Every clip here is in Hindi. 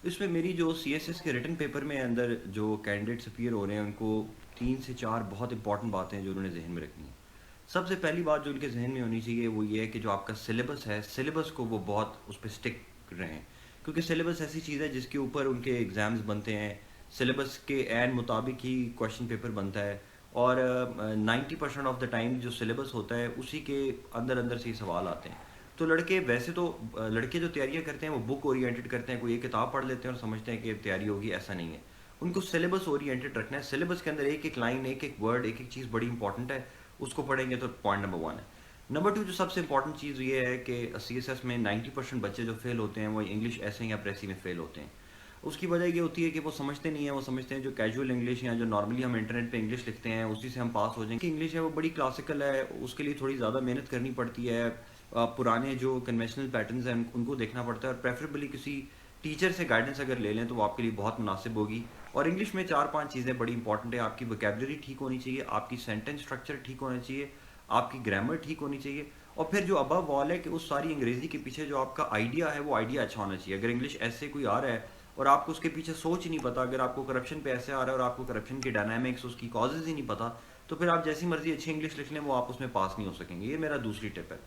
इसमें मेरी जो सीएसएस के रिटन पेपर में अंदर जो कैंडिडेट्स अपीयर हो रहे हैं उनको 3 से 4 बहुत इंपॉर्टेंट बातें हैं जो उन्होंने जहन में रखनी है। सबसे पहली बात जो उनके जहन में होनी चाहिए वो ये है कि जो आपका सिलेबस है, सिलेबस को वो बहुत उस पर स्टिक रहें, क्योंकि सिलेबस ऐसी चीज़ है जिसके ऊपर उनके एग्ज़ाम्स बनते हैं। सिलेबस के एन मुताबिक ही क्वेश्चन पेपर बनता है, और 90% ऑफ द टाइम जो सिलेबस होता है उसी के अंदर अंदर से ही सवाल आते हैं। तो लड़के वैसे तो लड़के जो तैयारियां करते हैं वो बुक ओरिएंटेड करते हैं, कोई एक किताब पढ़ लेते हैं और समझते हैं कि तैयारी होगी, ऐसा नहीं है। उनको सिलेबस ओरिएंटेड रखना है। सिलेबस के अंदर एक एक लाइन, एक एक वर्ड, एक एक चीज़ बड़ी इंपॉर्टेंट है, उसको पढ़ेंगे तो पॉइंट नंबर 1 है। नंबर 2 जो सबसे इंपॉर्टेंट चीज़ ये है कि सीएसएस में 90% बच्चे जो फेल होते हैं वो इंग्लिश ऐसे या प्रेसी में फेल होते हैं। उसकी वजह ये होती है कि वो समझते नहीं है, वो समझते हैं जो कैजुअल इंग्लिश या जो नॉर्मली हम इंटरनेट पे इंग्लिश लिखते हैं उसी से हम पास हो जाएंगे। इंग्लिश है वो बड़ी क्लासिकल है, उसके लिए थोड़ी ज़्यादा मेहनत करनी पड़ती है। पुराने जो कन्वेंशनल पैटर्न्स हैं उनको देखना पड़ता है, और प्रेफरेबली किसी टीचर से गाइडेंस अगर ले लें तो वो आपके लिए बहुत मुनासिब होगी। और इंग्लिश में 4-5 चीज़ें बड़ी इंपॉर्टेंट है। आपकी वोकेबलरी ठीक होनी चाहिए, आपकी सेंटेंस स्ट्रक्चर ठीक होना चाहिए, आपकी ग्रामर ठीक होनी चाहिए, और फिर जो अबव ऑल है कि उस सारी अंग्रेज़ी के पीछे जो आपका आइडिया है वो आइडिया अच्छा होना चाहिए। अगर इंग्लिश ऐसे कोई आ रहा है और आपको उसके पीछे सोच ही नहीं पता, अगर आपको करप्शन पे ऐसे आ रहा है और आपको करप्शन की डायनामिक्स, उसकी कॉजेज़ ही नहीं पता, तो फिर आप जैसी मर्जी अच्छी इंग्लिश लिख लें वो आप उसमें पास नहीं हो सकेंगे। ये मेरा दूसरी टिप है।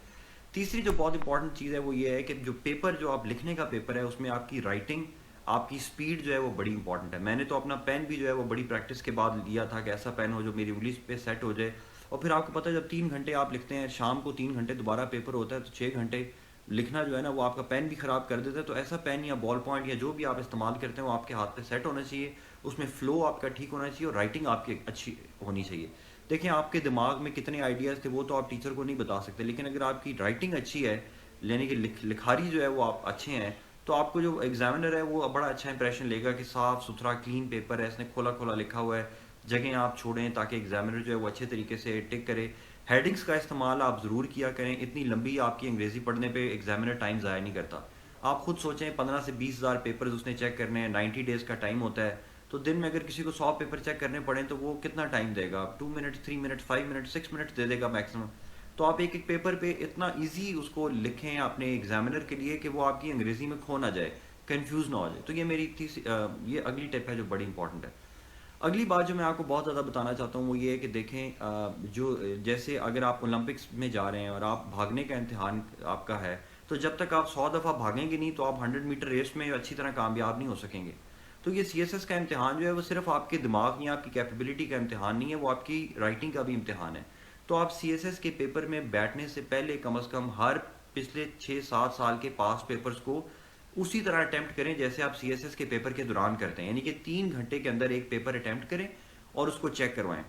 तीसरी जो बहुत इंपॉर्टेंट चीज़ है वो ये है कि जो पेपर, जो आप लिखने का पेपर है, उसमें आपकी राइटिंग, आपकी स्पीड जो है वो बड़ी इंपॉर्टेंट है। मैंने तो अपना पेन भी जो है वो बड़ी प्रैक्टिस के बाद लिया था कि ऐसा पेन हो जो मेरी उंगली पे सेट हो जाए। और फिर आपको पता है जब 3 घंटे आप लिखते हैं, शाम को 3 घंटे दोबारा पेपर होता है, तो 6 घंटे लिखना जो है ना वो आपका पेन भी ख़राब कर देता है। तो ऐसा पेन या बॉल पॉइंट या जो भी आप इस्तेमाल करते हैं वो आपके हाथ पे सेट होना चाहिए, उसमें फ़्लो आपका ठीक होना चाहिए और राइटिंग आपकी अच्छी होनी चाहिए। देखिए आपके दिमाग में कितने आइडियाज़ थे वो तो आप टीचर को नहीं बता सकते, लेकिन अगर आपकी राइटिंग अच्छी है, यानी कि लिखारी जो है वो आप अच्छे हैं, तो आपको जो एग्जामिनर है वो बड़ा अच्छा इंप्रेशन लेगा कि साफ़ सुथरा क्लीन पेपर है, इसने खोला खोला लिखा हुआ है। जगह आप छोड़ें ताकि एग्जामिनर जो है वो अच्छे तरीके से टिक करे। हेडिंग्स का इस्तेमाल आप ज़रूर किया करें। इतनी लंबी आपकी अंग्रेज़ी पढ़ने पे एग्जामिनर टाइम ज़ाया नहीं करता। आप खुद सोचें, 15 से 20 हज़ार पेपर्स उसने चेक करने हैं, 90 डेज़ का टाइम होता है। तो दिन में अगर किसी को 100 पेपर चेक करने पड़े तो वो कितना टाइम देगा? 2 मिनट, 3 मिनट, 5 मिनट, 6 मिनट दे देगा मैक्सिमम। तो आप एक एक पेपर पे इतना ईजी उसको लिखें अपने एग्जामिनर के लिए कि वो आपकी अंग्रेज़ी में खो ना जाए, कंफ्यूज ना हो जाए। तो ये मेरी ये अगली टिप है जो बड़ी इंपॉर्टेंट है। अगली बात जो मैं आपको बहुत ज़्यादा बताना चाहता हूँ वो ये है कि देखें, जो जैसे अगर आप ओलंपिक्स में जा रहे हैं और आप भागने का इम्तिहान आपका है, तो जब तक आप 100 दफ़ा भागेंगे नहीं तो आप 100 मीटर रेस में अच्छी तरह कामयाब नहीं हो सकेंगे। तो ये सीएसएस का इम्तिहान जो है वो सिर्फ आपके दिमाग या आपकी कैपेबिलिटी का इम्तिहान नहीं है, वो आपकी राइटिंग का भी इम्तिहान है। तो आप सीएसएस के पेपर में बैठने से पहले कम से कम हर पिछले 6-7 साल के पास पेपर्स को उसी तरह अटेम्प्ट करें जैसे आप सीएसएस के पेपर के दौरान करते हैं, यानी कि 3 घंटे के अंदर एक पेपर अटेम्प्ट करें और उसको चेक करवाएं।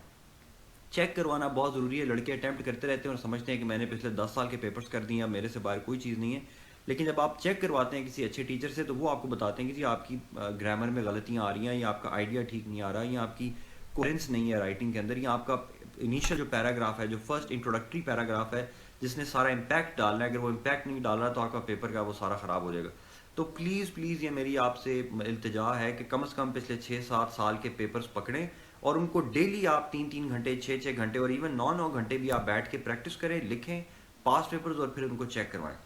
चेक करवाना बहुत ज़रूरी है। लड़के अटेम्प्ट करते रहते हैं और समझते हैं कि मैंने पिछले 10 साल के पेपर्स कर दिए, अब मेरे से बाहर कोई चीज़ नहीं है। लेकिन जब आप चेक करवाते हैं किसी अच्छे टीचर से तो वो आपको बताते हैं कि जी आपकी ग्रामर में गलतियाँ आ रही हैं, या आपका आइडिया ठीक नहीं आ रहा, या आपकी कोहेरेंस नहीं है राइटिंग के अंदर, या आपका इनिशियल जो पैराग्राफ है, जो फर्स्ट इंट्रोडक्टरी पैराग्राफ है जिसने सारा इम्पैक्ट डालना है, अगर वो इम्पैक्ट नहीं डाल रहा तो आपका पेपर का वो सारा ख़राब हो जाएगा। तो प्लीज़ प्लीज़ ये मेरी आपसे इल्तिजा है कि कम से कम पिछले 6-7 साल के पेपर्स पकड़ें और उनको डेली आप 3-3 घंटे, 6-6 घंटे और इवन 9-9 घंटे भी आप बैठ के प्रैक्टिस करें, लिखें पास पेपर्स और फिर उनको चेक करवाएं।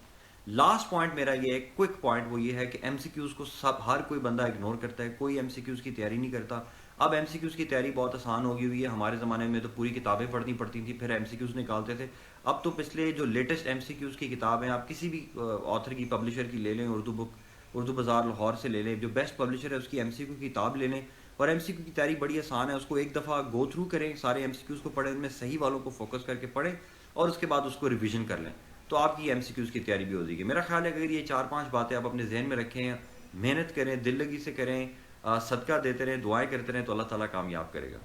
लास्ट पॉइंट मेरा ये है, क्विक पॉइंट, वो ये है कि एमसीक्यूज़ को सब हर कोई बंदा इग्नोर करता है, कोई एमसीक्यूज़ की तैयारी नहीं करता। अब एमसीक्यूज़ की तैयारी बहुत आसान हो गई हुई है। हमारे ज़माने में तो पूरी किताबें पढ़नी पड़ती थी, फिर एमसीक्यूज़ निकालते थे। अब तो पिछले जो लेटेस्ट एमसीक्यूज़ की किताब है, आप किसी भी ऑथर की, पब्लिशर की ले लें, उर्दू बुक, उर्दू बाज़ार लाहौर से ले लें, जो बेस्ट पब्लिशर है उसकी एमसीक्यू की किताब ले लें, और एमसीक्यू की तैयारी बड़ी आसान है। उसको एक दफ़ा गो थ्रू करें, सारे एमसीक्यूज़ को पढ़ें, उनमें सही वालों को फोकस करके पढ़ें और उसके बाद उसको रिवीजन कर लें, तो आपकी एमसीक्यूज़ की तैयारी भी हो जाएगी। मेरा ख्याल है अगर ये 4-5 बातें आप अपने जहन में रखें, मेहनत करें, दिल लगी से करें, सदका देते रहें, दुआएं करते रहें, तो अल्लाह ताला कामयाब करेगा।